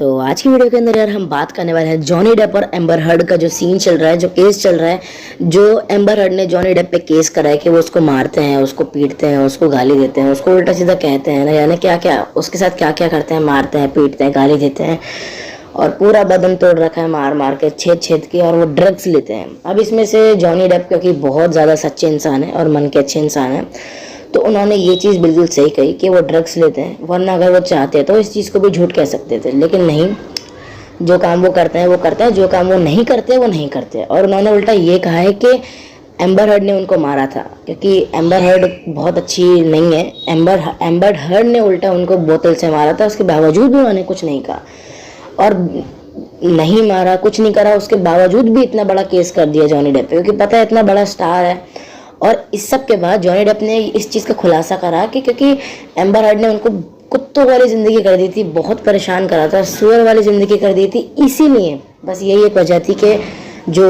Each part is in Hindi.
तो आज की वीडियो के अंदर यार हम बात करने वाले हैं जॉनी डेप और एम्बर हर्ड का जो सीन चल रहा है, जो केस चल रहा है, जो एम्बर हर्ड ने जॉनी डेप पे केस करा है कि वो उसको मारते हैं, उसको पीटते हैं, उसको गाली देते हैं, उसको उल्टा सीधा कहते हैं ना जाने क्या क्या, उसके साथ क्या क्या करते हैं, मारते हैं, पीटते हैं, गाली देते हैं और पूरा बदन तोड़ रखा है मार मार के, छेद छेद के, और वो ड्रग्स लेते हैं। अब इसमें से जॉनी डेप क्योंकि बहुत ज़्यादा सच्चे इंसान है और मन के अच्छे इंसान है, तो उन्होंने ये चीज़ बिल्कुल सही कही कि वो ड्रग्स लेते हैं, वरना अगर वो चाहते तो इस चीज़ को भी झूठ कह सकते थे, लेकिन नहीं, जो काम वो करते हैं वो करते हैं, जो काम वो नहीं करते वो नहीं करते। और उन्होंने उल्टा ये कहा है कि एम्बर हर्ड ने उनको मारा था, क्योंकि एम्बर हर्ड बहुत अच्छी नहीं है। एम्बर हर्ड ने उल्टा उनको बोतल से मारा था, उसके बावजूद भी उन्होंने कुछ नहीं कहा और नहीं मारा, कुछ नहीं करा, उसके बावजूद भी इतना बड़ा केस कर दिया जॉनी डेप पे, क्योंकि पता है इतना बड़ा स्टार है। और इस सब के बाद जॉनी डेप ने इस चीज़ का खुलासा करा कि क्योंकि एम्बर हर्ड ने उनको कुत्तों वाली ज़िंदगी कर दी थी, बहुत परेशान करा था, सुअर वाली ज़िंदगी कर दी थी, इसीलिए बस यही एक वजह थी कि जो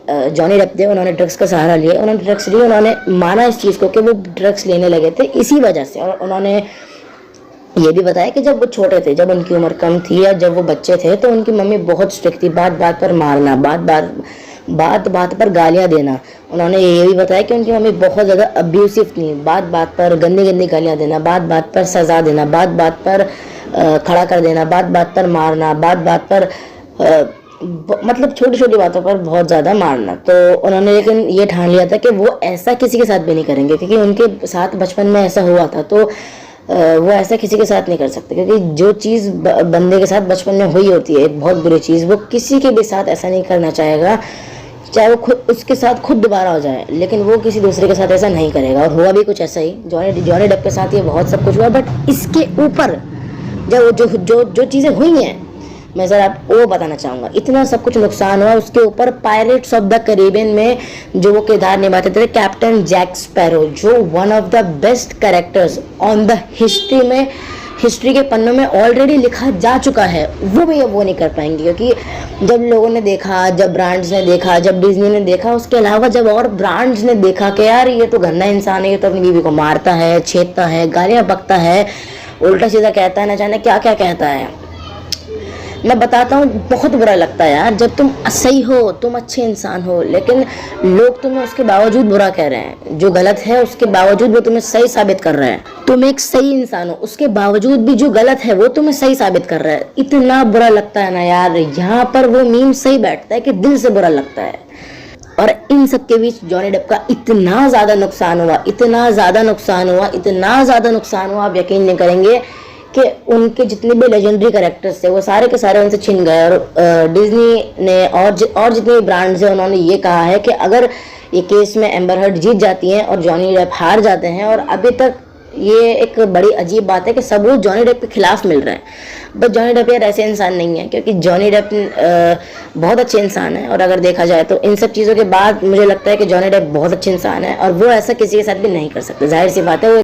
जॉनी डेप थे उन्होंने ड्रग्स का सहारा लिया, उन्होंने ड्रग्स लिए, उन्होंने माना इस चीज़ को कि वो ड्रग्स लेने लगे थे इसी वजह से। और उन्होंने ये भी बताया कि जब वो छोटे थे, जब उनकी उम्र कम थी या जब वो बच्चे थे, तो उनकी मम्मी बहुत स्ट्रिक्ट थी, बात बात पर मारना, बात बात पर गालियाँ देना। उन्होंने ये भी बताया कि उनकी मम्मी बहुत ज़्यादा अब्यूसिव थी, बात बात पर गंदी गंदी गालियाँ देना, बात बात पर सज़ा देना, बात बात पर खड़ा कर देना, बात बात पर मारना, बात बात पर मतलब छोटी छोटी बातों पर बहुत ज़्यादा मारना। तो उन्होंने लेकिन ये ठान लिया था कि वो ऐसा किसी के साथ भी नहीं करेंगे, क्योंकि उनके साथ बचपन में ऐसा हुआ था, तो वो ऐसा किसी के साथ नहीं कर सकते, क्योंकि जो चीज़ बंदे के साथ बचपन में हुई होती है, एक बहुत बुरी चीज़, वो किसी के भी साथ ऐसा नहीं करना चाहेगा, चाहे वो खुद उसके साथ खुद दोबारा हो जाए, लेकिन वो किसी दूसरे के साथ ऐसा नहीं करेगा। और हुआ भी कुछ ऐसा ही, जॉनी डेप के साथ ये बहुत सब कुछ हुआ, बट इसके ऊपर जब जो जो जो चीज़ें हुई हैं, मैं सर आपको वो बताना चाहूँगा, इतना सब कुछ नुकसान हुआ, उसके ऊपर पायरेट्स ऑफ द कैरिबियन में जो वो किरदार निभाते थे कैप्टन जैक स्पैरो, जो one of the best characters on the history में, हिस्ट्री के पन्नों में ऑलरेडी लिखा जा चुका है, वो भी अब वो नहीं कर पाएंगे, क्योंकि जब लोगों ने देखा, जब ब्रांड्स ने देखा, जब डिज्नी ने देखा, उसके अलावा जब और ब्रांड्स ने देखा कि यार ये तो गंदा इंसान है, ये तो अपनी बीवी को मारता है, छेदता है, गालियाँ बकता है, उल्टा सीधा कहता है, ना जाने क्या क्या कहता है। मैं बताता हूँ, बहुत बुरा लगता है यार, जब तुम सही हो, तुम अच्छे इंसान हो, लेकिन लोग तुम्हें उसके बावजूद बुरा कह रहे हैं, जो गलत है उसके बावजूद वो तुम्हें सही साबित कर रहे हैं। तुम एक सही इंसान हो, उसके बावजूद भी जो गलत है वो तुम्हें सही साबित कर रहा है, इतना बुरा लगता है ना यार। यहाँ पर वो मीम सही बैठता है कि दिल से बुरा लगता है। और इन सब के बीच जॉनी डेप का इतना ज़्यादा नुकसान हुआ, इतना ज़्यादा नुकसान हुआ, इतना ज़्यादा नुकसान हुआ, आप यकीन नहीं करेंगे कि उनके जितने भी लेजेंडरी कैरेक्टर्स थे वो सारे के सारे उनसे छिन गए। और डिज्नी ने और जितने भी ब्रांड्स हैं, उन्होंने ये कहा है कि अगर ये केस में एम्बर हर्ड जीत जाती हैं और जॉनी डेप हार जाते हैं, और अभी तक ये एक बड़ी अजीब बात है कि सबूत जॉनी डेप के खिलाफ मिल रहे हैं, बट जॉनी डेप यार ऐसे इंसान नहीं है, क्योंकि जॉनी डेप बहुत अच्छे इंसान है। और अगर देखा जाए तो इन सब चीज़ों के बाद मुझे लगता है कि जॉनी डेप बहुत अच्छे इंसान है और वो ऐसा किसी के साथ भी नहीं कर सकते, जाहिर सी बात है। वो